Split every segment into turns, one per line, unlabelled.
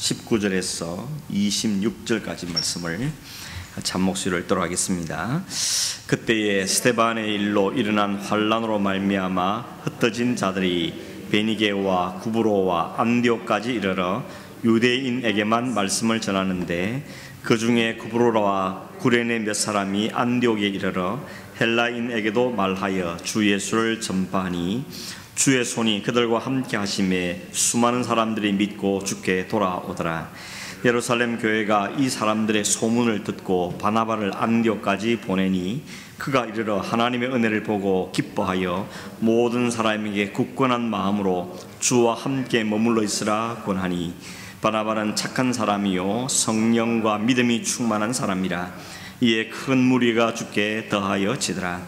19절에서 26절까지 말씀을 잠목소리로 읽도록 하겠습니다. 그때에 스데반의 일로 일어난 환란으로 말미암아 흩어진 자들이 베니게와 구브로와 안디옥까지 이르러 유대인에게만 말씀을 전하는데, 그 중에 구브로와 구레네 몇 사람이 안디옥에 이르러 헬라인에게도 말하여 주 예수를 전파하니, 주의 손이 그들과 함께 하심에 수많은 사람들이 믿고 주께 돌아오더라. 예루살렘 교회가 이 사람들의 소문을 듣고 바나바를 안디옥까지 보내니, 그가 이르러 하나님의 은혜를 보고 기뻐하여 모든 사람에게 굳건한 마음으로 주와 함께 머물러 있으라 권하니, 바나바는 착한 사람이요 성령과 믿음이 충만한 사람이라. 이에 큰 무리가 주께 더하여 지더라.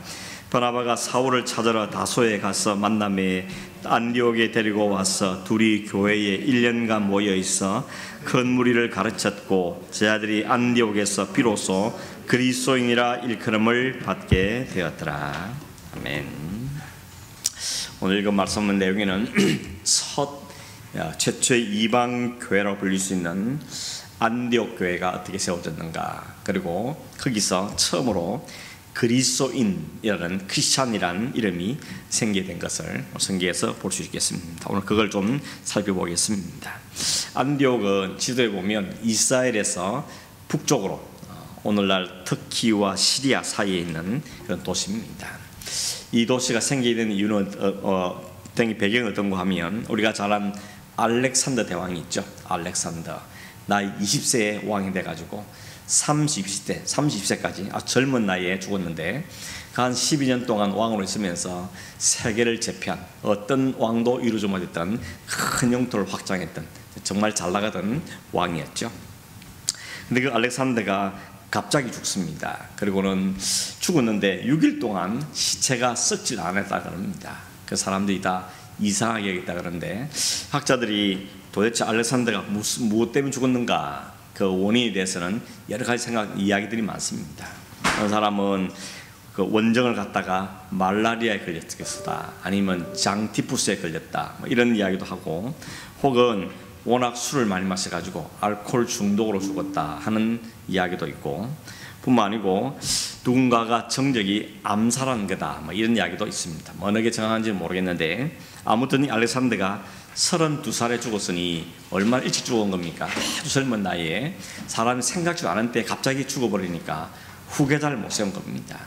바나바가 사울을 찾으러 다소에 가서 만남에 안디옥에 데리고 와서 둘이 교회에 1년간 모여 있어 큰 무리를 가르쳤고, 제자들이 안디옥에서 비로소 그리스도인이라 일컬음을 받게 되었더라. 아멘. 오늘 읽은 말씀 내용에는 최초의 이방 교회라고 불릴 수 있는 안디옥 교회가 어떻게 세워졌는가, 그리고 거기서 처음으로 그리스도인이라는 크리스찬이라는 이름이 생겨된 것을 성경에서 볼 수 있겠습니다. 오늘 그걸 좀 살펴보겠습니다. 안디옥은 지도에 보면 이스라엘에서 북쪽으로 오늘날 터키와 시리아 사이에 있는 그런 도시입니다. 이 도시가 생기게 된 이유는 배경이 어떤가 하면, 우리가 잘 아는 알렉산더 대왕이 있죠. 알렉산더 나이 20세에 왕이 돼가지고 30세까지 아주 젊은 나이에 죽었는데, 그 한 12년 동안 왕으로 있으면서 세계를 제패한, 어떤 왕도 이루지 못했던 큰 영토를 확장했던 정말 잘 나가던 왕이었죠. 근데 그 알렉산더가 갑자기 죽습니다. 그리고는 죽었는데 6일 동안 시체가 썩지 않았다 그럽니다. 그 사람들이 다 이상하게 여겼다 그러는데, 학자들이 도대체 알렉산더가 무엇 때문에 죽었는가, 그 원인에 대해서는 여러 가지 이야기들이 많습니다. 어느 사람은 그 원정을 갔다가 말라리아에 걸렸다, 아니면 장티푸스에 걸렸다, 이런 이야기도 하고, 혹은 워낙 술을 많이 마셔가지고 알코올 중독으로 죽었다 하는 이야기도 있고, 뿐만 아니고 누군가가 정적이 암살한 거다, 이런 이야기도 있습니다. 어느 게 정확한지는 모르겠는데, 아무튼 이 알렉산더가 32살에 죽었으니 얼마나 일찍 죽은 겁니까? 아주 젊은 나이에, 사람이 생각지도 않은 때 갑자기 죽어버리니까 후계자를 못 세운 겁니다.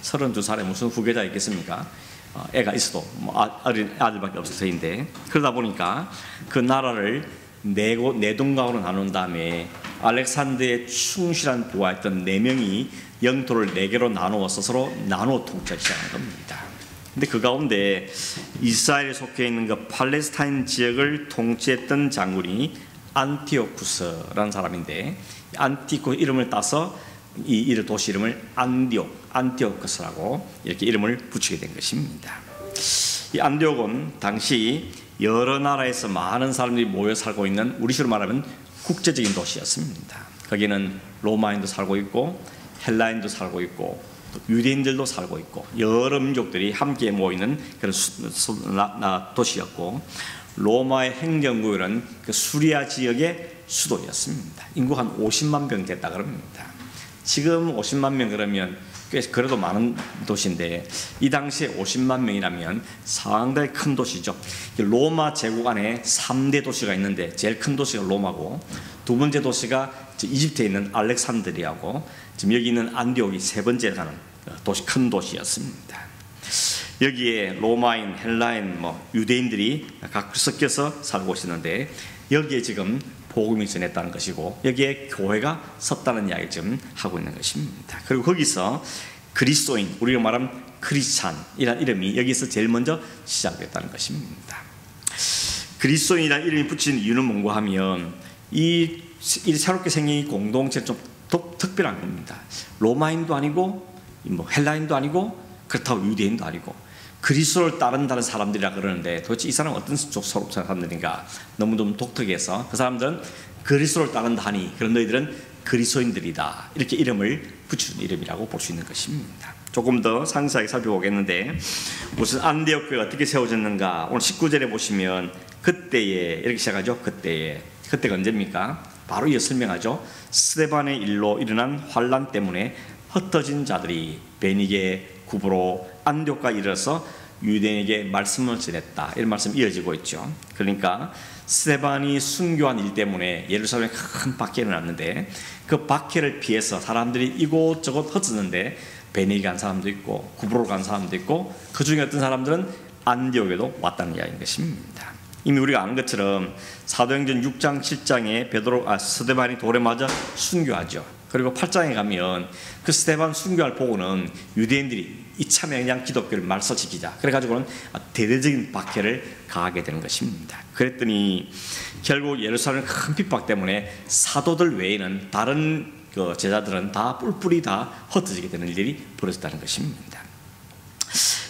32살에 무슨 후계자 있겠습니까? 애가 있어도 어린 아들밖에 없을 터인데, 그러다 보니까 그 나라를 네 동강으로 나눈 다음에 알렉산더의 충실한 부하였던 4명이 영토를 4개로 나누어서 서로 나누어 통치하기 시작한 겁니다. 근데 그 가운데 이스라엘에 속해 있는 그 팔레스타인 지역을 통치했던 장군이 안티오쿠스라는 사람인데, 안티오쿠스 이름을 따서 이 도시 이름을 안티오쿠스라고 이렇게 이름을 붙이게 된 것입니다. 이 안디옥은 당시 여러 나라에서 많은 사람들이 모여 살고 있는, 우리식으로 말하면 국제적인 도시였습니다. 거기는 로마인도 살고 있고 헬라인도 살고 있고 유대인들도 살고 있고 여러 민족들이 함께 모이는 그런 도시였고, 로마의 행정구역은 그 수리아 지역의 수도였습니다. 인구가 한 50만 명 됐다 그럽니다. 지금 50만 명 그러면 꽤 그래도 많은 도시인데, 이 당시에 50만 명이라면 상당히 큰 도시죠. 로마 제국 안에 3대 도시가 있는데, 제일 큰 도시가 로마고, 두 번째 도시가 이집트에 있는 알렉산드리아고, 지금 여기 있는 안디옥이 세 번째 가는 도시, 큰 도시였습니다. 여기에 로마인, 헬라인, 유대인들이 각 섞여서 살고 있었는데, 여기에 지금 복음이 전했다는 것이고, 여기에 교회가 섰다는 이야기를 지금 하고 있는 것입니다. 그리고 거기서 그리스도인, 우리가 말하면 크리스찬이라는 이름이 여기서 제일 먼저 시작됐다는 것입니다. 그리스도인이라는 이름이 붙인 이유는 뭔가 하면, 이 새롭게 생긴 공동체는 좀 특별한 겁니다. 로마인도 아니고 헬라인도 아니고 그렇다고 유대인도 아니고 그리스도를 따른다는 사람들이라 그러는데, 도대체 이 사람은 어떤 사람들인가 너무너무 독특해서, 그 사람들은 그리스도를 따른다 하니 그런 너희들은 그리스도인들이다, 이렇게 이름을 붙이는 이름이라고 볼 수 있는 것입니다. 조금 더 상세하게 살펴보겠는데, 무슨 안디옥 교회가 어떻게 세워졌는가, 오늘 19절에 보시면 그때에 이렇게 시작하죠. 그때에 그때가 언제입니까? 바로 이어 설명하죠. 스데반의 일로 일어난 환란 때문에 흩어진 자들이 베니게, 구브로, 안디옥까지 이르러서 유대인에게 말씀을 전했다. 이런 말씀이 이어지고 있죠. 그러니까 스데반이 순교한 일 때문에 예루살렘에 큰 박해가 났는데 그 박해를 피해서 사람들이 이곳저곳 흩어졌는데 베니게 간 사람도 있고 구브로 간 사람도 있고 그 중에 어떤 사람들은 안디옥에도 왔다는 이야기인 것입니다. 이미 우리가 아는 것처럼 사도행전 6장 7장에 스데반이 돌에 맞아 순교하죠. 그리고 8장에 가면 그 스데반 순교를 보고는 유대인들이 이참에 그냥 기독교를 말살시키자 그래가지고는 대대적인 박해를 가하게 되는 것입니다. 그랬더니 결국 예루살렘 큰 핍박 때문에 사도들 외에는 다른 그 제자들은 다 뿔뿔이 다 흩어지게 되는 일들이 벌어졌다는 것입니다.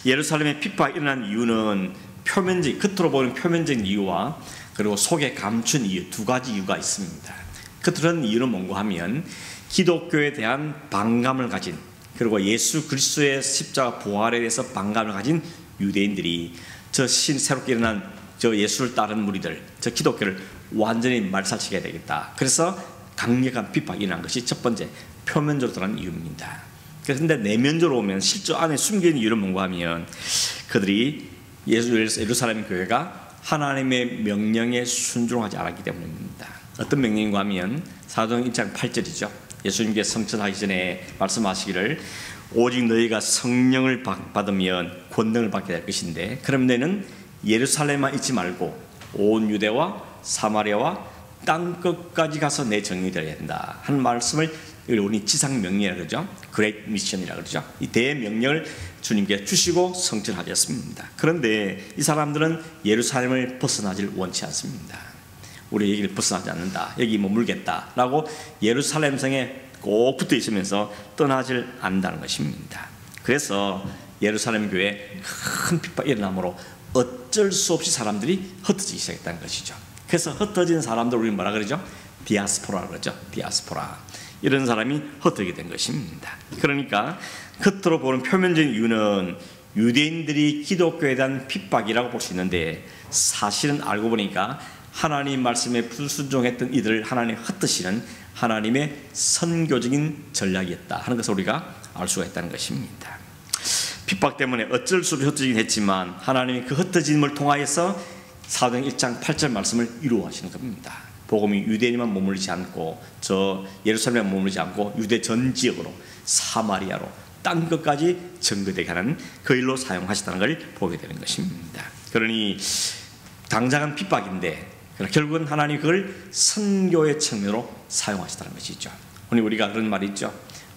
예루살렘의 핍박이 일어난 이유는 겉으로 보이는 표면적인 이유와 그리고 속에 감춘 이유, 두 가지 이유가 있습니다. 그런 이유는 뭔가 하면 기독교에 대한 반감을 가진, 그리고 예수 그리스도의 십자가 부활에 대해서 반감을 가진 유대인들이 새롭게 일어난 예수를 따르는 무리들, 기독교를 완전히 말살시켜야 되겠다. 그래서 강력한 핍박이 일어난 것이 첫 번째 표면적으로 드러난 이유입니다. 그런데 내면적으로 오면 실제 안에 숨겨진 이유는 뭔가 하면 그들이 예루살렘 교회가 하나님의 명령에 순종하지 않았기 때문입니다. 어떤 명령인가 하면 사도행전 1장 8절이죠. 예수님께서 성천하기 전에 말씀하시기를 오직 너희가 성령을 받으면 권능을 받게 될 것인데 그럼 너희는 예루살렘만 있지 말고 온 유대와 사마리아와 땅끝까지 가서 내 정령이 되어야 된다 하는 말씀을 우리 지상명령이라고 그러죠. 그레이트 미션이라고 그러죠. 이 대명령을 주님께 주시고 성천하셨습니다. 그런데 이 사람들은 예루살렘을 벗어나질 원치 않습니다. 우리 얘기를 벗어나지 않는다, 여기 머물겠다라고 예루살렘 성에 꼭 붙어 있으면서 떠나질 않는다는 것입니다. 그래서 예루살렘 교회에 큰 핍박이 일어나므로 어쩔 수 없이 사람들이 흩어지기 시작했다는 것이죠. 그래서 흩어진 사람들 우리는 뭐라 그러죠? 디아스포라라고 그러죠. 디아스포라. 이런 사람이 흩어지게 된 것입니다. 그러니까 겉으로 보는 표면적인 이유는 유대인들이 기독교에 대한 핍박이라고 볼 수 있는데 사실은 알고 보니까 하나님 말씀에 불순종했던 이들을 하나님 흩으시는 하나님의 선교적인 전략이었다 하는 것을 우리가 알 수가 있다는 것입니다. 핍박 때문에 어쩔 수 없이 흩어지긴 했지만 하나님이 그 흩어짐을 통하여서 사도행전 1장 8절 말씀을 이루어하시는 겁니다. 복음이 유대인만 머물지 않고 예루살렘에 머물지 않고 유대 전 지역으로 사마리아로 땅끝까지 전거되게 하는 그 일로 사용하시다는 걸 보게 되는 것입니다. 그러니 당장은 핍박인데 결국은 하나님이 그걸 선교의 측면으로 사용하시다는 것이죠. 오늘 우리가 그런 말이 있죠.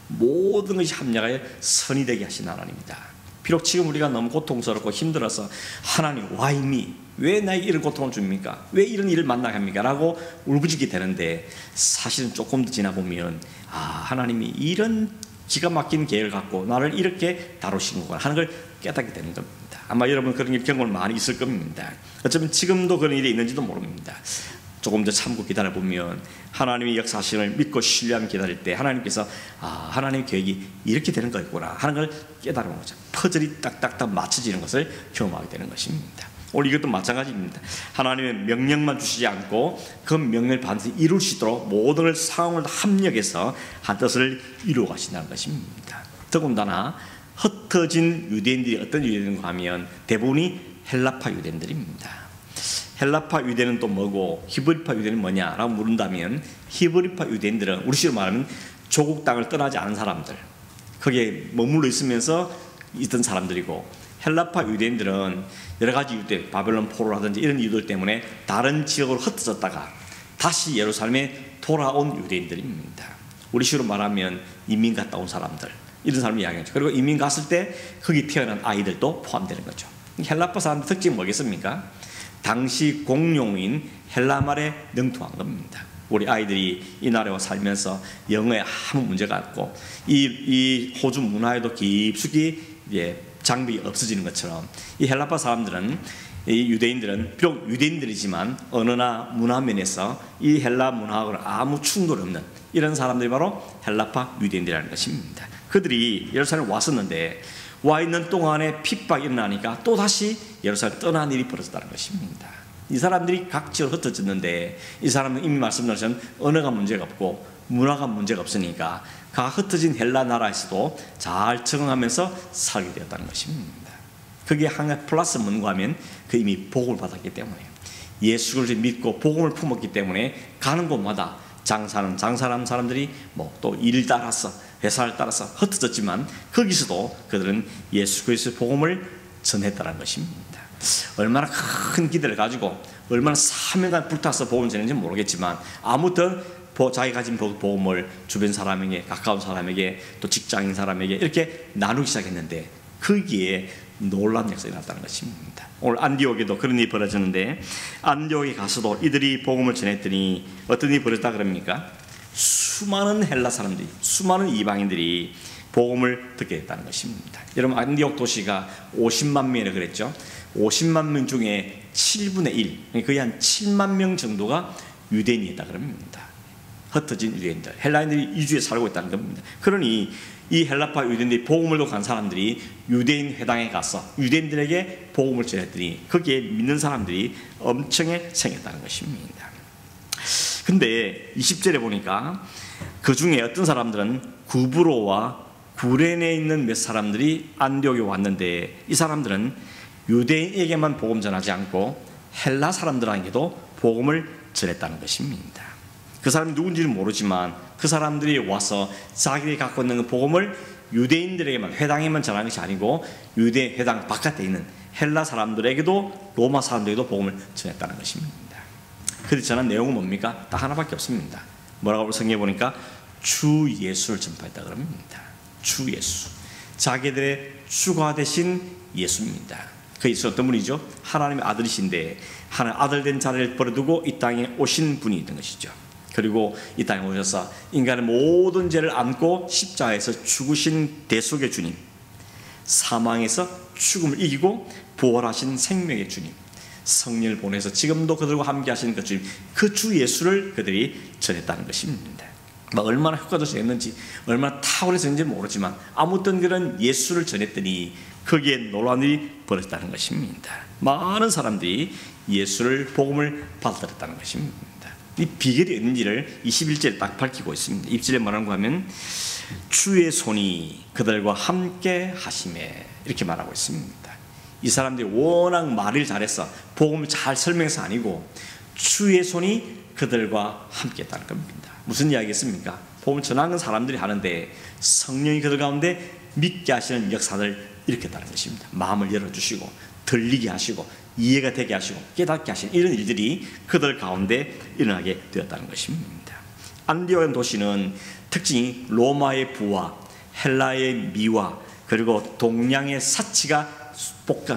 모든 것이 합력하여 선이 되게 하신 하나님이다. 비록 지금 우리가 너무 고통스럽고 힘들어서 하나님 why me? 왜 나에게 이런 고통을 줍니까? 왜 이런 일을 만나게 합니까? 라고 울부짖게 되는데 사실은 조금 더 지나보면 하나님이 이런 기가 막힌 계획을 갖고 나를 이렇게 다루시는 거구나 하는 걸 깨닫게 되는 겁니다. 아마 여러분 그런 경험을 많이 있을 겁니다. 어쩌면 지금도 그런 일이 있는지도 모릅니다. 조금 더 참고 기다려보면 하나님의 역사하심을 믿고 신뢰하며 기다릴 때 하나님께서 하나님의 계획이 이렇게 되는 거였구나 하는 걸 깨달은 거죠. 퍼즐이 딱딱딱 맞춰지는 것을 경험하게 되는 것입니다. 오늘 이것도 마찬가지입니다. 하나님의 명령만 주시지 않고 그 명령을 반드시 이룰 수 있도록 모든 걸 상황을 합력해서 한 뜻을 이루어 가신다는 것입니다. 더군다나 흩어진 유대인들이 어떤 유대인인가 하면 대부분이 헬라파 유대인들입니다. 헬라파 유대는 또 뭐고 히브리파 유대는 뭐냐라고 물은다면 히브리파 유대인들은 우리식으로 말하면 조국 땅을 떠나지 않은 사람들, 거기에 머물러 있으면서 있던 사람들이고 헬라파 유대인들은 여러 가지 이유 때문에 바벨론 포로라든지 이런 이유들 때문에 다른 지역으로 흩어졌다가 다시 예루살렘에 돌아온 유대인들입니다. 우리식으로 말하면 이민 갔다 온 사람들, 이런 사람을 이야기하죠. 그리고 이민 갔을 때 거기 태어난 아이들도 포함되는 거죠. 헬라파 사람들 특징이 뭐겠습니까? 당시 공용인 헬라말에 능통한 겁니다. 우리 아이들이 이 나라에 살면서 영어에 아무 문제가 없고 이 호주 문화에도 깊숙이 장벽이 없어지는 것처럼 이 헬라파 사람들은, 이 유대인들은 비록 유대인들이지만 언어나 문화 면에서 이 헬라 문화하고는 아무 충돌이 없는 이런 사람들이 바로 헬라파 유대인들이라는 것입니다. 그들이 예루살렘에 왔었는데 와 있는 동안에 핍박이 일어나니까 또다시 예루살렘 떠난 일이 벌어졌다는 것입니다. 이 사람들이 각지로 흩어졌는데 이 사람은 이미 말씀드린 언어가 문제가 없고 문화가 문제가 없으니까 각 흩어진 헬라 나라에서도 잘 적응하면서 살게 되었다는 것입니다. 그게 하나 플러스 뭔가 하면 그 이미 복을 받았기 때문에 예수 그리스도를 믿고 복음을 품었기 때문에 가는 곳마다 장사하는 사람들이 뭐 또 일 따라서 회사를 따라서 흩어졌지만 거기서도 그들은 예수 그리스도의 복음을 전했다는 것입니다. 얼마나 큰 기대를 가지고 얼마나 사명감 불타서 복음을 전했는지 모르겠지만 아무튼 자기 가진 복음을 주변 사람에게, 가까운 사람에게, 또 직장인 사람에게 이렇게 나누기 시작했는데 거기에 놀라운 역사가 났다는 것입니다. 오늘 안디옥에도 그런 일이 벌어졌는데 안디옥에 가서도 이들이 복음을 전했더니 어떤 일이 벌어졌다 그럽니까? 수많은 헬라 사람들이, 수많은 이방인들이 복음을 듣게 됐다는 것입니다. 여러분, 안디옥 도시가 50만 명이라고 그랬죠. 50만 명 중에 7분의 1, 거의 한 7만 명 정도가 유대인이었다 그럽니다. 흩어진 유대인들, 헬라인들이 이주에 살고 있다는 겁니다. 그러니 이 헬라파 유대인들이 복음을 듣고 간 사람들이 유대인 회당에 가서 유대인들에게 복음을 전했더니 거기에 믿는 사람들이 엄청나게 생겼다는 것입니다. 근데 20절에 보니까 그 중에 어떤 사람들은 구브로와 구레네에 있는 몇 사람들이 안디옥에 왔는데 이 사람들은 유대인에게만 복음 전하지 않고 헬라 사람들에게도 복음을 전했다는 것입니다. 그 사람이 누군지는 모르지만 그 사람들이 와서 자기들이 갖고 있는 그 복음을 유대인들에게만, 회당에만 전하는 것이 아니고 유대 회당 바깥에 있는 헬라 사람들에게도, 로마 사람들에게도 복음을 전했다는 것입니다. 그들이 전한 내용은 뭡니까? 딱 하나밖에 없습니다. 뭐라고 성경에 보니까 주 예수를 전파했다 그럽니다. 주 예수, 자기들의 주가 되신 예수입니다. 그 예수 어떤 분이죠? 하나님의 아들이신데 하나님 아들 된 자를 버려두고 이 땅에 오신 분이 있는 것이죠. 그리고 이 땅에 오셔서 인간의 모든 죄를 안고 십자가에서 죽으신 대속의 주님, 사망에서 죽음을 이기고 부활하신 생명의 주님, 성령을 보내서 지금도 그들과 함께 하시는 그 주님, 그 주 예수를 그들이 전했다는 것입니다. 얼마나 효과적이었는지, 얼마나 탁월했는지 모르지만 아무튼 그런 예수를 전했더니 거기에 놀라운 일이 벌어졌다는 것입니다. 많은 사람들이 예수를, 복음을 받아들였다는 것입니다. 이 비결이 있는지를 21절에 딱 밝히고 있습니다. 20절에 뭐라고 하면 주의 손이 그들과 함께 하심에, 이렇게 말하고 있습니다. 이 사람들이 워낙 말을 잘해서 복음을 잘 설명해서 아니고 주의 손이 그들과 함께 했다는 겁니다. 무슨 이야기겠습니까? 복음을 전하는 사람들이 하는데 성령이 그들 가운데 믿게 하시는 역사를 일으켰다는 것입니다. 마음을 열어주시고 들리게 하시고 이해가 되게 하시고 깨닫게 하시는 이런 일들이 그들 가운데 일어나게 되었다는 것입니다. 안디옥 도시는 특징이 로마의 부와 헬라의 미와 그리고 동양의 사치가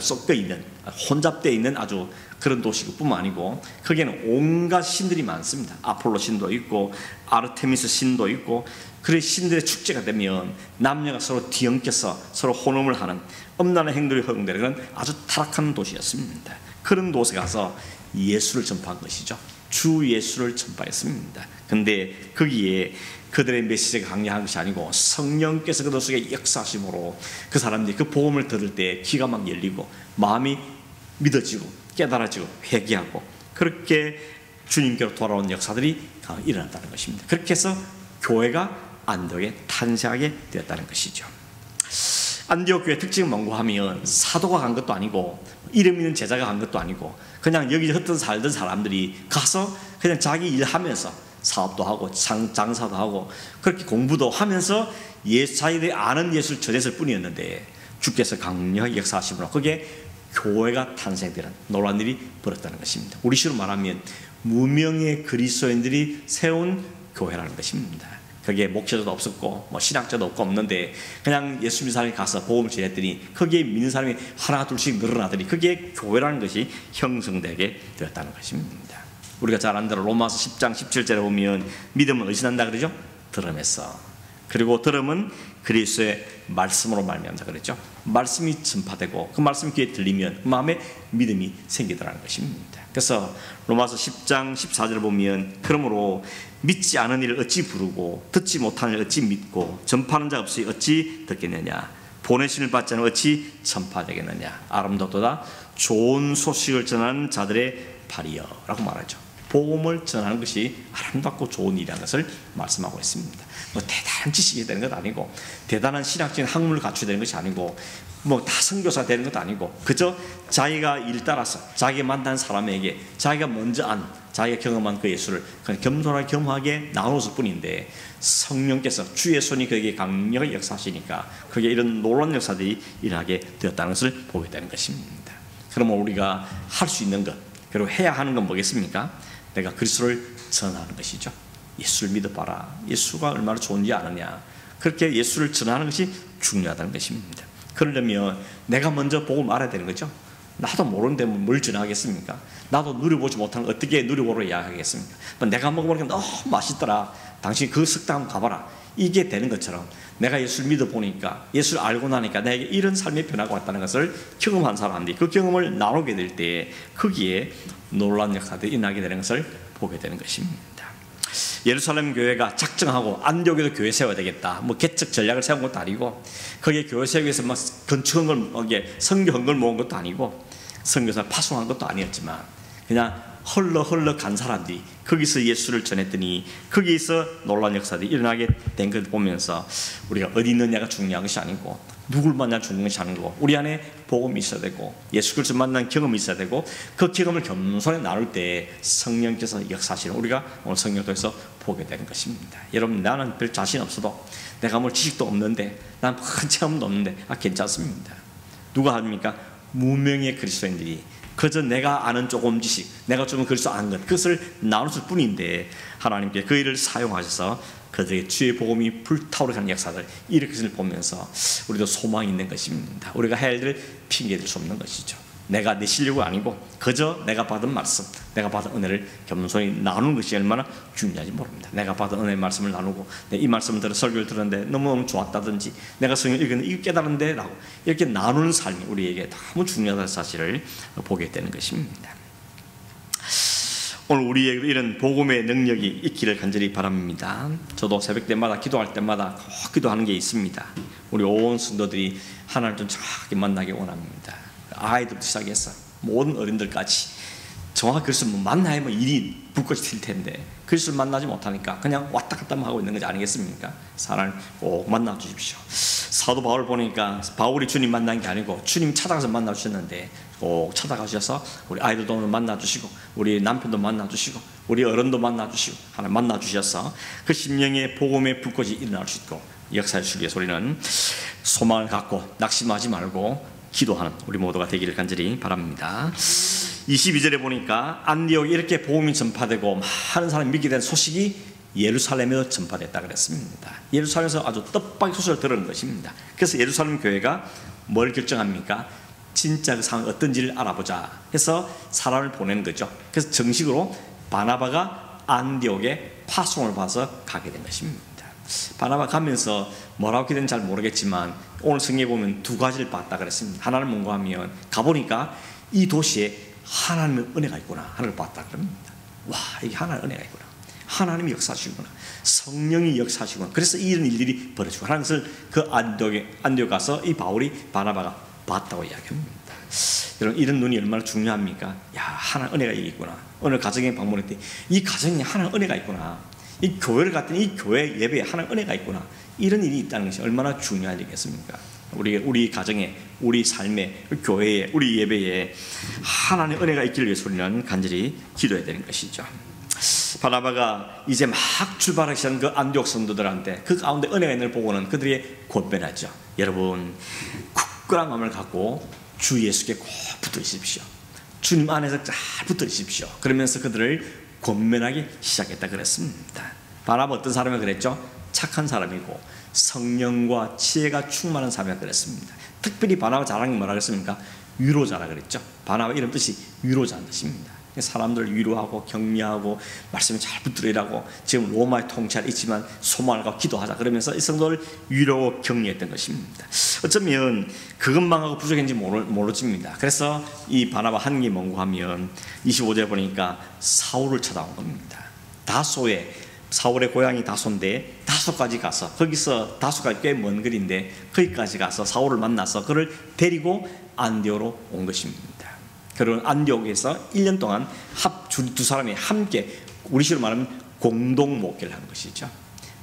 섞여 있는, 혼잡되어 있는 아주 그런 도시뿐만 아니고 거기에는 온갖 신들이 많습니다. 아폴로 신도 있고 아르테미스 신도 있고, 그런 신들의 축제가 되면 남녀가 서로 뒤엉켜서 서로 혼음을 하는 엄란한 행동이 허용되는 그런 아주 타락한 도시였습니다. 그런 도시에 가서 예수를 전파한 것이죠. 주 예수를 전파했습니다. 근데 거기에 그들의 메시지가 강력한 것이 아니고 성령께서 그들 속에 역사하심으로 그 사람들이 그 복음을 들을 때 귀가 막 열리고 마음이 믿어지고 깨달아지고 회개하고 그렇게 주님께로 돌아온 역사들이 일어났다는 것입니다. 그렇게 해서 교회가 안디옥에 탄생하게 되었다는 것이죠. 안디옥 교회 특징은 뭔가 하면 사도가 간 것도 아니고 이름 있는 제자가 간 것도 아니고 그냥 여기 살던 사람들이 가서 그냥 자기 일하면서 사업도 하고 장사도 하고 그렇게 공부도 하면서 자기들이 아는 예수를 전했을 뿐이었는데 주께서 강력하게 역사하심으로 그게 교회가 탄생되는 놀라운 일이 벌어졌다는 것입니다. 우리 식으로 말하면 무명의 그리스도인들이 세운 교회라는 것입니다. 거기에 목회자도 없었고 신학자도 없는데 그냥 예수 믿는 사람이 가서 복음을 전했더니 거기에 믿는 사람이 하나 둘씩 늘어나더니 그게 교회라는 것이 형성되게 되었다는 것입니다. 우리가 잘 아는 대로 로마서 10장 17절에 보면 믿음은 어디서 난다 그러죠? 들음에서. 그리고 들음은 그리스도의 말씀으로 말미암다 그랬죠. 말씀이 전파되고 그 말씀이 귀에 들리면 그 마음에 믿음이 생기더라는 것입니다. 그래서 로마서 10장 14절을 보면 그러므로 믿지 않은 이를 어찌 부르고 듣지 못하는 이를 어찌 믿고 전파하는 자 없이 어찌 듣겠느냐, 보내심을 받지 않으면 어찌 전파되겠느냐. 아름답도다 좋은 소식을 전하는 자들의 발이여라고 말하죠. 복음을 전하는 것이 아름답고 좋은 일이라는 것을 말씀하고 있습니다. 뭐 대단한 지식이 되는 것 아니고, 대단한 신학적인 학문을 갖춰야 되는 것이 아니고, 뭐 다 선교사 되는 것도 아니고, 그저 자기가 일 따라서 자기가 만난 사람에게 자기가 먼저 자기가 경험한 그 예수를 그냥 겸손하게 겸하게 나눴을 뿐인데, 성령께서 주의 손이 그에게 강력하게 역사하시니까 그게 이런 놀라운 역사들이 일어나게 되었다는 것을 보게 되는 것입니다. 그러면 우리가 할 수 있는 것, 그리고 해야 하는 건 뭐겠습니까? 내가 그리스도를 전하는 것이죠. 예수를 믿어봐라. 예수가 얼마나 좋은지 아느냐. 그렇게 예수를 전하는 것이 중요하다는 것입니다. 그러려면 내가 먼저 복음을 알아야 되는 거죠. 나도 모르는데 뭘 전하겠습니까? 나도 누려보지 못하는 어떻게 누려보러 이야기하겠습니까? 내가 먹어보니까 너무 맛있더라. 당신 그 식당 한번 가봐라. 이게 되는 것처럼 내가 예수를 믿어보니까, 예수를 알고 나니까 나에게 이런 삶의 변화가 왔다는 것을 경험한 사람들이 그 경험을 나누게 될 때 거기에 놀라운 역사들이 일어나게 되는 것을 보게 되는 것입니다. 예루살렘 교회가 작정하고 안디옥에도 교회 세워야 되겠다, 뭐 개척 전략을 세운 것도 아니고, 거기에 교회 세우기 위해서 막 건축한 걸, 성경한 걸 모은 것도 아니고, 선교사 파송한 것도 아니었지만, 그냥 흘러 간 사람들이 거기서 예수를 전했더니 거기서 놀라운 역사들이 일어나게 된 걸 보면서, 우리가 어디 있느냐가 중요한 것이 아니고 누굴 만나 중요한 것이 아니고, 우리 안에 복음이 있어야 되고 예수 그리스도 만난 경험이 있어야 되고, 그 경험을 겸손히 나눌 때 성령께서 역사하시는 우리가 오늘 성경을 통해서 보게 되는 것입니다. 여러분, 나는 별 자신 없어도, 내가 뭘 지식도 없는데, 난 큰 체험도 없는데 괜찮습니다. 누가 합니까? 무명의 그리스도인들이 그저 내가 아는 조금 지식, 내가 좀 그리스도 아는 것, 그것을 나눴을 뿐인데 하나님께 그 일을 사용하셔서 그들의 주의 복음이 불타오르는 역사들 일으키는 것을 보면서 우리도 소망이 있는 것입니다. 우리가 해야 할 일을 핑계댈 수 없는 것이죠. 내가 내 실력이 아니고 그저 내가 받은 말씀, 내가 받은 은혜를 겸손히 나누는 것이 얼마나 중요한지 모릅니다. 내가 받은 은혜의 말씀을 나누고, 이 말씀을 들어 설교를 들었는데 너무너무 좋았다든지, 내가 성경을 읽었는데 이거 깨달았는데 라고 이렇게 나누는 삶이 우리에게 너무 중요하다는 사실을 보게 되는 것입니다. 오늘 우리에게 이런 복음의 능력이 있기를 간절히 바랍니다. 저도 새벽 때마다 기도할 때마다 꼭 기도하는 게 있습니다. 우리 온 성도들이 하나님을 좀 정확하게 만나기 원합니다. 아이들부터 시작해서 모든 어른들까지 정확히 그리스도를 만나야 일이 불꽃이 튈 텐데, 그리스도를 만나지 못하니까 그냥 왔다 갔다만 하고 있는 것이 아니겠습니까? 하나님 꼭 만나 주십시오. 사도 바울 보니까 바울이 주님 만난 게 아니고 주님 찾아가서 만나 주셨는데, 꼭 찾아가셔서 우리 아이들도 오늘 만나 주시고, 우리 남편도 만나 주시고, 우리 어른도 만나 주시고, 하나님 만나 주셔서 그 심령의 복음의 불꽃이 일어날 수 있고 역사해 주시기 위해서 우리는 소망을 갖고 낙심하지 말고 기도하는 우리 모두가 되기를 간절히 바랍니다. 22절에 보니까 안디옥에 이렇게 복음이 전파되고 많은 사람이 믿게 된 소식이 예루살렘에도 전파됐다 그랬습니다. 예루살렘에서 아주 뜻밖의 소식을 들은 것입니다. 그래서 예루살렘 교회가 뭘 결정합니까? 진짜 그 상황이 어떤지를 알아보자 해서 사람을 보낸 거죠. 그래서 정식으로 바나바가 안디옥에 파송을 받아서 가게 된 것입니다. 바나바 가면서 뭐라고 했는지 잘 모르겠지만 오늘 성경에 보면 두 가지를 봤다 그랬습니다. 하나는 뭔가 하면 가보니까 이 도시에 하나님의 은혜가 있구나 하나를 봤다 그럽니다. 와, 이게 하나님의 은혜가 있구나, 하나님이 역사하시구나, 성령이 역사하시구나. 그래서 이런 일들이 벌어지고 하는 것을 그 안디옥 가서 이 바울이 바나바가 봤다고 이야기합니다. 여러분, 이런 눈이 얼마나 중요합니까? 야, 하나님의 은혜가 여기 있구나. 오늘 가정에 방문했더니 이 가정에 하나님의 은혜가 있구나, 이 교회를 갔더니 이 교회 예배에 하나님의 은혜가 있구나. 이런 일이 있다는 것이 얼마나 중요한 일이겠습니까? 우리 가정에, 우리 삶에, 교회에, 우리 예배에 하나님의 은혜가 있기를 위해서 우리는 간절히 기도해야 되는 것이죠. 바나바가 이제 막 출발하기 시작한 그 안디옥 성도들한테 그 가운데 은혜가 있는 걸 보고는 그들이 권면하죠. 여러분, 굳건한 마음을 갖고 주 예수께 꼭 붙어 있으십시오. 주님 안에서 잘 붙어 있으십시오. 그러면서 그들을 권면하기 시작했다 그랬습니다. 바나바 어떤 사람이 그랬죠? 착한 사람이고 성령과 지혜가 충만한 사람이라 그랬습니다. 특별히 바나바 잘하는 게 뭐라 그랬습니까? 위로자라 그랬죠. 바나바 이름 뜻이 위로자는 뜻입니다. 사람들을 위로하고 격려하고 말씀을 잘 붙들으라고, 지금 로마의 통치가 있지만 소망을 갖고 기도하자 그러면서 이 성도를 위로하고 격려했던 것입니다. 어쩌면 그것만 하고 부족했는지 모르집니다. 그래서 이 바나바 한 게 뭔고 하면 25절에 보니까 사울을 찾아온 겁니다. 사울의 고향이 다소인데 다소까지 가서, 거기서 다소가 꽤 먼 거리인데 거기까지 가서 사울을 만나서 그를 데리고 안디옥으로 온 것입니다. 그런 안디옥에서 1년 동안 두 사람이 함께 우리식으로 말하면 공동 목회를 한 것이죠.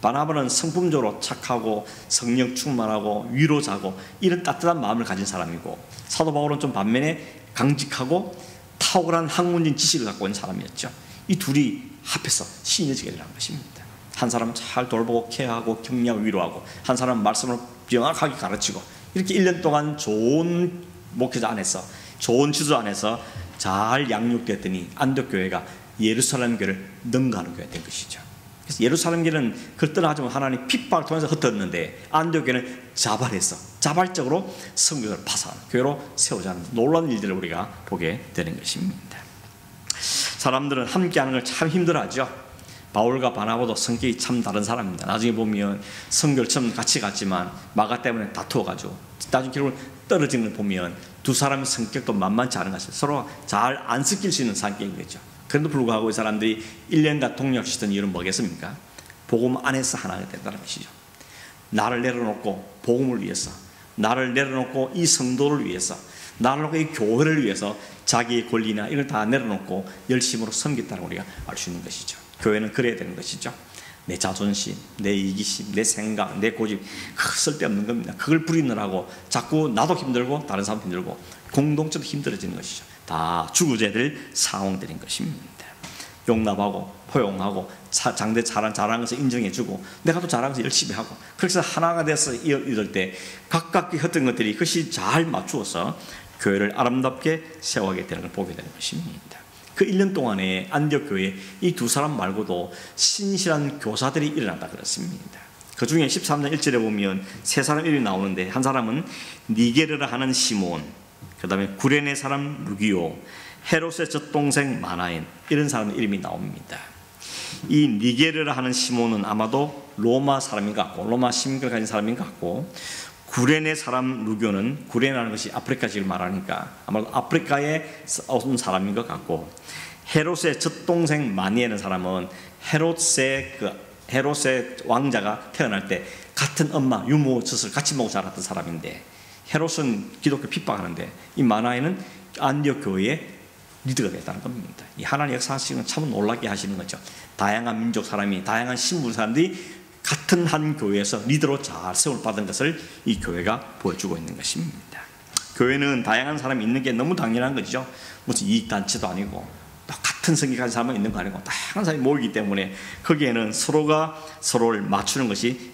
바나바는 성품적으로 착하고 성령 충만하고 위로자고 이런 따뜻한 마음을 가진 사람이고, 사도 바울은 좀 반면에 강직하고 탁월한 학문적인 지식을 갖고 있는 사람이었죠. 이 둘이 합해서 시너지를 한 것입니다. 한 사람은 잘 돌보고 케어하고 격려하고 위로하고, 한 사람은 말씀을 정확하게 가르치고, 이렇게 1년 동안 좋은 목회자 안에서, 좋은 지도 안에서 잘 양육됐더니 안디옥 교회가 예루살렘 교회를 능가하는 교회가 된 것이죠. 그래서 예루살렘 교회는 그걸 떠나가지고 하나님 핍박을 통해서 흩어졌는데, 안디옥 교회는 자발적으로 성교를 파산하는 교회로 세우자는 놀라운 일들을 우리가 보게 되는 것입니다. 사람들은 함께하는 걸 참 힘들어하죠. 바울과 바나바도 성격이 참 다른 사람입니다. 나중에 보면 성교를 처음 같이 갔지만 마가 때문에 다투어가지고 나중에 결국 떨어지는 걸 보면 두 사람의 성격도 만만치 않은 것이죠. 서로 잘 안 섞일 수 있는 성격인 거죠. 그런데도 불구하고 이 사람들이 1년간 동력시던 이유는 뭐겠습니까? 복음 안에서 하나가 된다는 것이죠. 나를 내려놓고 복음을 위해서, 나를 내려놓고 이 성도를 위해서, 나를 놓고 이 교회를 위해서 자기의 권리나 이걸 다 내려놓고 열심으로 섬겼다는 우리가 알 수 있는 것이죠. 교회는 그래야 되는 것이죠. 내 자존심, 내 이기심, 내 생각, 내 고집, 쓸데없는 겁니다. 그걸 부리느라고 자꾸 나도 힘들고 다른 사람도 힘들고 공동체도 힘들어지는 것이죠. 다 죽어져야 될 상황들인 것입니다. 용납하고 포용하고 장대 잘한 것을 인정해주고 내가 또 잘한 것을 열심히 하고, 그래서 하나가 돼서 이럴 때 각각의 어떤 것들이 그것이 잘 맞추어서 교회를 아름답게 세워가게 되는 걸 보게 되는 것입니다. 그 1년 동안에 안디옥 교회에 이 두 사람 말고도 신실한 교사들이 일어났다 그렇습니다. 그 중에 13장 1절에 보면 세 사람 이름이 나오는데, 한 사람은 니게르라 하는 시몬, 그 다음에 구레네 사람 루기오, 헤롯의 젖동생 마나엔, 이런 사람 이름이 나옵니다. 이 니게르라 하는 시몬은 아마도 로마 사람인 것 같고, 로마 시민을 가진 사람인 것 같고, 구레네 사람 루교는, 구레네라는 것이 아프리카 지역을 말하니까 아마도 아프리카에 온 사람인 것 같고, 헤롯의 젖동생 마니에는 사람은 헤롯의 왕자가 태어날 때 같은 엄마 유모 젖을 같이 먹고 자랐던 사람인데, 헤롯은 기독교 핍박하는데 이 마나에는 안디옥 교회의 리더가 됐다는 겁니다. 이 하나님 역사하시는 건 참 놀랍게 하시는 거죠. 다양한 민족 사람이, 다양한 신분 사람들이 같은 한 교회에서 리더로 잘 세움을 받은 것을 이 교회가 보여주고 있는 것입니다. 교회는 다양한 사람이 있는 게 너무 당연한 거죠. 무슨 이익단체도 아니고 또 같은 성격한 사람은 있는 거 아니고 다양한 사람이 모이기 때문에 거기에는 서로가 서로를 맞추는 것이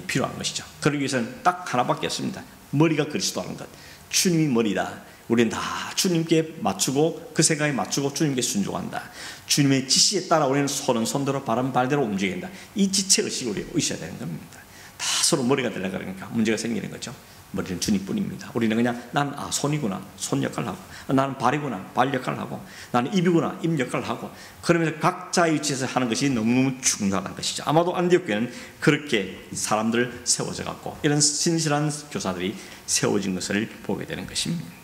필요한 것이죠. 그러기 위해서는 딱 하나밖에 없습니다. 머리가 그리스도라는 것. 주님이 머리다. 우리는 다 주님께 맞추고 그 생각에 맞추고 주님께 순종한다. 주님의 지시에 따라 우리는 손은 손대로 발은 발대로 움직인다. 이 지체의식이 우리가 있어야 되는 겁니다. 다 서로 머리가 되려고 그러니까 문제가 생기는 거죠. 머리는 주님뿐입니다. 우리는 그냥 나는 손이구나, 손 역할을 하고, 나는 발이구나, 발 역할을 하고, 나는 입이구나, 입 역할을 하고, 그러면서 각자의 위치에서 하는 것이 너무너무 중요하다는 것이죠. 아마도 안디옥 교회는 그렇게 사람들을 세워져 갖고 이런 신실한 교사들이 세워진 것을 보게 되는 것입니다.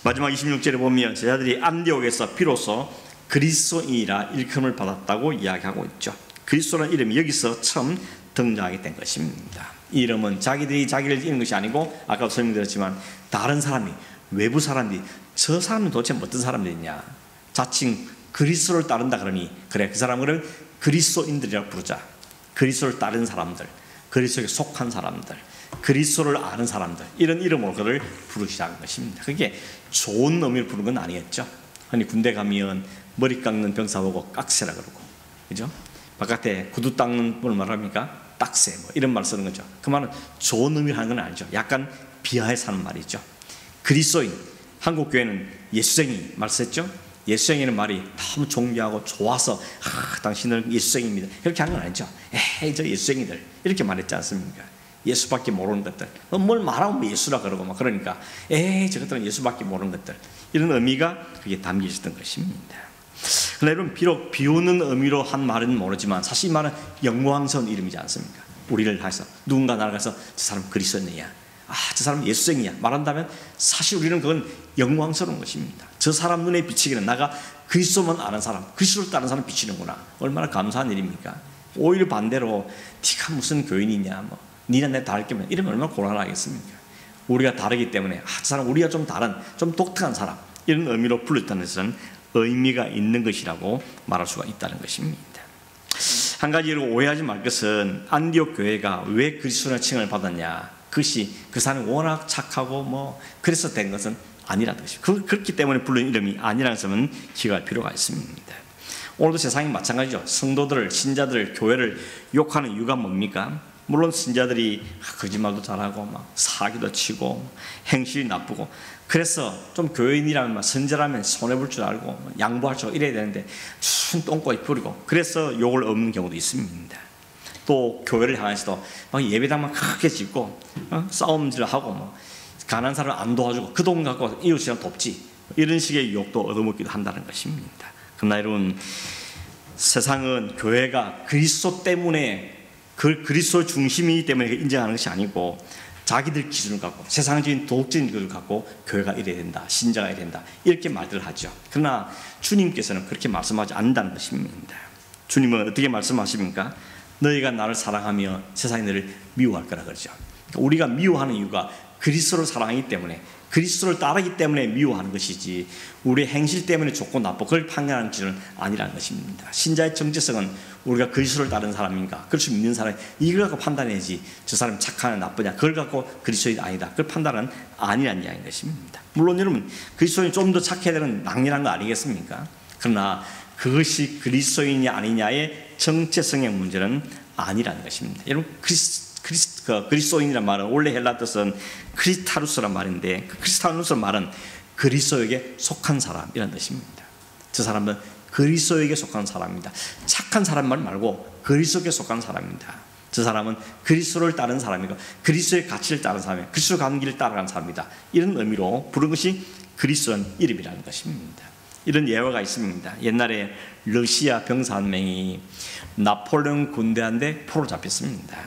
마지막 26절에 보면 제자들이 안디옥에서 비로소 그리스도인이라 일컬음을 받았다고 이야기하고 있죠. 그리스도라는 이름이 여기서 처음 등장하게 된 것입니다. 이 이름은 자기들이 자기를 이는 것이 아니고, 아까 설명드렸지만 다른 사람이, 외부 사람들이 저 사람은 도대체 어떤 사람들이냐, 자칭 그리스도를 따른다 그러니 그래 그 사람을 그리스도인들이라고 부르자. 그리스도를 따른 사람들, 그리스도에 속한 사람들, 그리스도를 아는 사람들, 이런 이름으로 그를 부르기 시작한 것입니다. 그게 좋은 의미를 부르는 건 아니었죠. 아니 군대 가면 머리 깎는 병사 보고 깍새라 그러고, 그죠? 바깥에 구두 닦는 분을 말합니까? 딱새, 뭐 이런 말 쓰는 거죠. 그 말은 좋은 의미를 하는 건 아니죠. 약간 비하해서 하는 말이죠. 그리스도인, 한국 교회는 예수쟁이 말 썼죠. 예수쟁이는 말이 너무 존경하고 좋아서 당신은 예수쟁이입니다 이렇게 하는 건 아니죠. 에이 저 예수쟁이들 이렇게 말했지 않습니까? 예수밖에 모르는 것들, 뭘 말하면 예수라 그러고 막 그러니까 에이 저것들은 예수밖에 모르는 것들, 이런 의미가 그게 담겨 있었던 것입니다. 그러나 여러분, 비록 비우는 의미로 한 말은 모르지만 사실 이 말은 영광스러운 이름이지 않습니까? 우리를 해서 누군가 나아가서 저 사람 그리스도인이야, 저 사람 예수쟁이야 말한다면 사실 우리는 그건 영광스러운 것입니다. 저 사람 눈에 비치기는 나가 그리스도만 아는 사람, 그리스도를 따르는 사람 비치는구나. 얼마나 감사한 일입니까? 오히려 반대로 네가 무슨 교인이냐, 뭐 니나 내 다를 게면 이러면 얼마나 곤란하겠습니까? 우리가 다르기 때문에 저 사람 우리가 좀 다른, 좀 독특한 사람, 이런 의미로 불렀다는 것은 의미가 있는 것이라고 말할 수가 있다는 것입니다. 한 가지로 오해하지 말 것은 안디옥 교회가 왜 그리스도의 칭을 받았냐, 그것이 그 사람이 워낙 착하고 그래서 된 것은 아니라는 것입니다. 그렇기 때문에 부른 이름이 아니라는 점은 기억할 필요가 있습니다. 오늘도 세상이 마찬가지죠. 성도들을, 신자들을, 교회를 욕하는 이유가 뭡니까? 물론 신자들이 거짓말도 잘하고 사기도 치고 행실이 나쁘고, 그래서 좀 교인이라면 선제라면 손해볼 줄 알고 양보할 줄 이래야 되는데 순 똥꼬에 뿌리고, 그래서 욕을 얻는 경우도 있습니다. 또 교회를 향해서도 예배당만 크게 짓고 싸움질하고 가난한 사람을 안 도와주고 그 돈 갖고 이웃이랑 돕지, 이런 식의 욕도 얻어먹기도 한다는 것입니다. 그러나 여러분, 세상은 교회가 그리스도 때문에, 그리스도 중심이기 때문에 인정하는 것이 아니고 자기들 기준을 갖고 세상적인 도덕적인 것을 갖고 교회가 이래야 된다, 신자가 이래야 된다, 이렇게 말들을 하죠. 그러나 주님께서는 그렇게 말씀하지 않는다는 것입니다. 주님은 어떻게 말씀하십니까? 너희가 나를 사랑하며 세상이 너를 미워할 거라 그러죠. 우리가 미워하는 이유가 그리스도를 사랑하기 때문에, 그리스도를 따르기 때문에 미워하는 것이지 우리의 행실 때문에 좋고 나쁘고 그걸 판단하는 기준은 아니라는 것입니다. 신자의 정체성은 우리가 그리스도를 따르는 사람인가, 그리스도 믿는 사람이 이걸 갖고 판단해야지 저 사람이 착하냐 나쁘냐 그걸 갖고 그리스도인이 아니다, 그걸 판단은 아니라는 이야기인 것입니다. 물론 여러분, 그리스도인이 좀 더 착해야 되는 당연한 거 아니겠습니까? 그러나 그것이 그리스도인이 아니냐의 정체성의 문제는 아니라는 것입니다. 여러분, 그리스도인이란 말은 원래 헬라 뜻은 크리스타루스란 말인데, 그 크리스타루스란 말은 그리스도에게 속한 사람이라는 뜻입니다. 저 사람은 그리스도에게 속한 사람입니다. 착한 사람 말 말고 그리스도에게 속한 사람입니다. 저 사람은 그리스도를 따르는 사람이고 그리스도의 가치를 따르는 사람이고 그리스도 가는 길을 따라가는 사람이다, 이런 의미로 부른 것이 그리스도는 이름이라는 것입니다. 이런 예화가 있습니다. 옛날에 러시아 병사 한 명이 나폴레옹 군대한테 포로 잡혔습니다.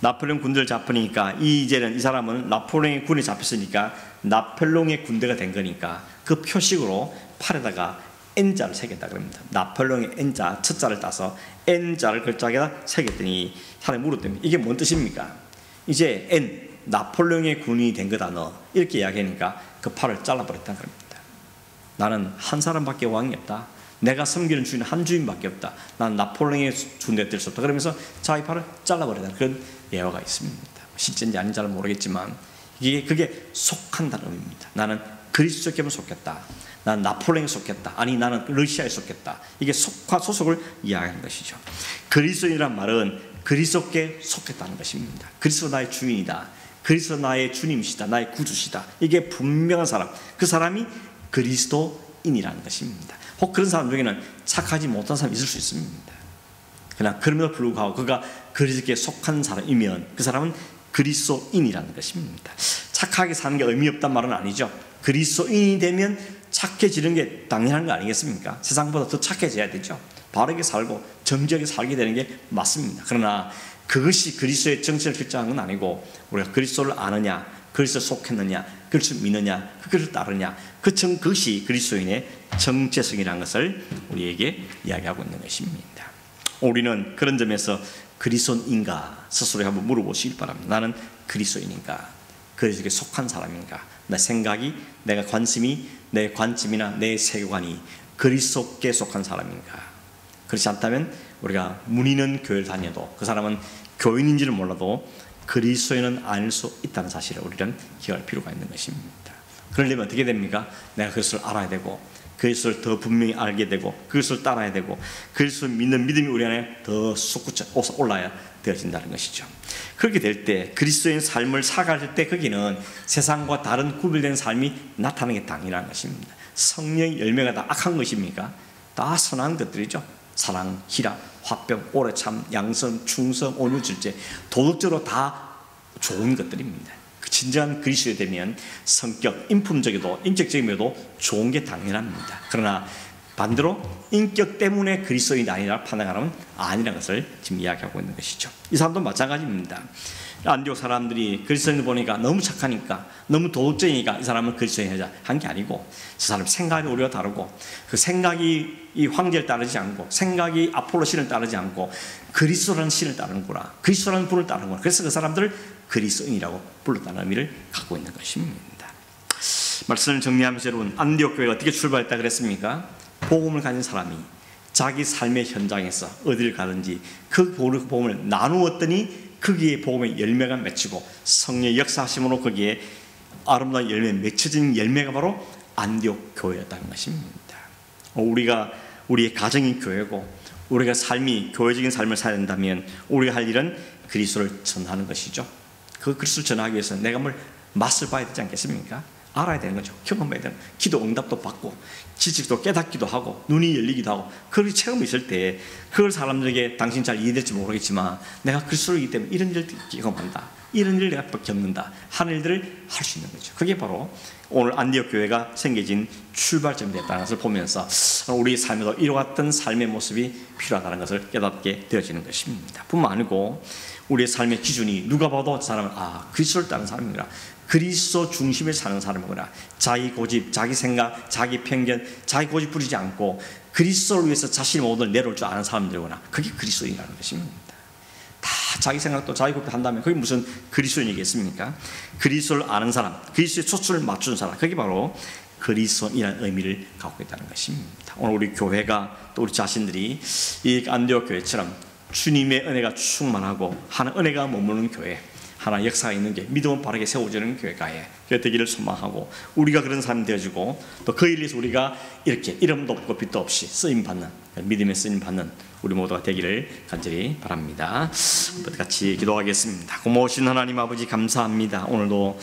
나폴레옹 군대를 잡으니까 이제는 이 사람은 나폴레옹의 군에 잡혔으니까 나폴레옹의 군대가 된 거니까 그 표식으로 팔에다가 N자를 새겼다 그럽니다. 나폴레옹의 N자, 첫자를 따서 N자를 글자에다 새겼더니 사람이 물었더니 이게 뭔 뜻입니까? 이제 N, 나폴레옹의 군인이 된 거다 너, 이렇게 이야기하니까 그 팔을 잘라버렸다는 겁니다. 나는 한 사람밖에 왕이 없다, 내가 섬기는 주인은 한 주인밖에 없다, 난 나폴레옹의 군대에 될 수 없다, 그러면서 자기 팔을 잘라버렸다는 그런 예화가 있습니다. 실제인지 아닌지 잘 모르겠지만 그게 속한다는 의미입니다. 나는 그리스도께만 속했다, 나는 나폴레옹에 속했다, 아니 나는 러시아에 속했다, 이게 속과 소속을 이야기하는 것이죠. 그리스도인이란 말은 그리스도께 속했다는 것입니다. 그리스도 나의 주인이다, 그리스도 나의 주님이시다, 나의 구주시다, 이게 분명한 사람, 그 사람이 그리스도인이라는 것입니다. 혹 그런 사람 중에는 착하지 못한 사람이 있을 수 있습니다. 그러나 그럼에도 불구하고 그가 그리스도께 속한 사람이면 그 사람은 그리스도인이라는 것입니다. 착하게 사는 게 의미 없단 말은 아니죠. 그리스도인이 되면 착해지는 게 당연한 거 아니겠습니까? 세상보다 더 착해져야 되죠. 바르게 살고 정직하게 살게 되는 게 맞습니다. 그러나 그것이 그리스도의 정체를 결정하는 건 아니고, 우리가 그리스도를 아느냐, 그리스도에 속했느냐, 그리스도를 믿느냐, 그것을 따르냐, 그것이 그리스도인의 정체성이라는 것을 우리에게 이야기하고 있는 것입니다. 우리는 그런 점에서 그리스도인가 스스로 한번 물어보시길 바랍니다. 나는 그리스도인인가, 그리스도에 속한 사람인가, 내 생각이, 내가 관심이, 내 관점이나 내 세계관이 그리스도께 속한 사람인가. 그렇지 않다면 우리가 문의는 교회를 다녀도 그 사람은 교인인지를 몰라도 그리스도인은 아닐 수 있다는 사실을 우리는 기억할 필요가 있는 것입니다. 그러려면 어떻게 됩니까? 내가 그것을 알아야 되고, 그것을 더 분명히 알게 되고, 그것을 따라야 되고, 그것을 믿는 믿음이 우리 안에 더 솟구쳐 올라야 되어진다는 것이죠. 그렇게 될 때 그리스도인 삶을 살아갈 때 거기는 세상과 다른 구별된 삶이 나타나는 게 당연한 것입니다. 성령의 열매가 다 악한 것입니까? 다 선한 것들이죠. 사랑, 희락, 화평, 오래참, 양선, 충성, 온유, 질제, 도덕적으로 다 좋은 것들입니다. 진정한 그리스도에 되면 성격, 인품적이도 인격적이면도 좋은 게 당연합니다. 그러나 반대로 인격 때문에 그리스도인이 아니라 판단하는 아니라는 것을 지금 이야기하고 있는 것이죠. 이 사람도 마찬가지입니다. 안디옥 사람들이 그리스도인을 보니까 너무 착하니까, 너무 도덕적이니까 이 사람은 그리스도인이자 한 게 아니고, 저 사람 생각이 우리가 다르고, 그 생각이 이 황제를 따르지 않고, 생각이 아폴로 신을 따르지 않고 그리스도라는 신을 따르는구나, 그리스도라는 분을 따르는구나. 그래서 그 사람들을 그리스도인이라고 불렀다는 의미를 갖고 있는 것입니다. 말씀을 정리하면서 여러분, 안디옥 교회가 어떻게 출발했다 그랬습니까? 복음을 가진 사람이 자기 삶의 현장에서 어디를 가든지 그 복음을 나누었더니 거기에 복음의 열매가 맺히고 성령의 역사하심으로 거기에 아름다운 열매 맺혀진 열매가 바로 안디옥 교회였다는 것입니다. 우리가 우리의 가정이 교회고 우리가 삶이 교회적인 삶을 살아야 된다면 우리가 할 일은 그리스도를 전하는 것이죠. 그 그리스도를 전하기 위해서 내가 뭘 맛을 봐야 되지 않겠습니까? 알아야 되는 거죠. 경험해야 되는, 기도 응답도 받고 지식도 깨닫기도 하고 눈이 열리기도 하고 그런 체험이 있을 때 그걸 사람들에게 당신 잘 이해될지 모르겠지만 내가 그리스도이기 때문에 이런 일을 경험한다, 이런 일을 내가 겪는다 하는 일들을 할 수 있는 거죠. 그게 바로 오늘 안디옥 교회가 생겨진 출발점이 됐다는 것을 보면서 우리 삶에도 이와 같은 삶의 모습이 필요하다는 것을 깨닫게 되어지는 것입니다. 뿐만 아니고 우리의 삶의 기준이 누가 봐도 저 사람은 그리스도를 따르는 사람이구나, 그리스도 중심에 사는 사람이구나, 자기 고집, 자기 생각, 자기 편견, 자기 고집 부리지 않고 그리스도를 위해서 자신의 모든 걸 내려올 줄 아는 사람들이구나, 그게 그리스도인이라는 것입니다. 다 자기 생각도 자기 고집도 한다면 그게 무슨 그리스도인이겠습니까? 그리스도를 아는 사람, 그리스도의 초점을 맞추는 사람, 그게 바로 그리스도인이라는 의미를 갖고 있다는 것입니다. 오늘 우리 교회가 또 우리 자신들이 이 안디옥 교회처럼 주님의 은혜가 충만하고 하는 은혜가 머무는 교회, 하나 역사가 있는 게 믿음은 바르게 세워지는 교회가 되기를 소망하고 우리가 그런 사람이 되어지고 또 그 일을 위해서 우리가 이렇게 이름도 없고 빛도 없이 쓰임받는, 믿음의 쓰임받는 우리 모두가 되기를 간절히 바랍니다. 같이 기도하겠습니다. 고마우신 하나님 아버지 감사합니다. 오늘도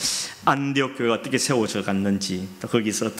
안디옥 교회가 어떻게 세워져 갔는지 또 거기서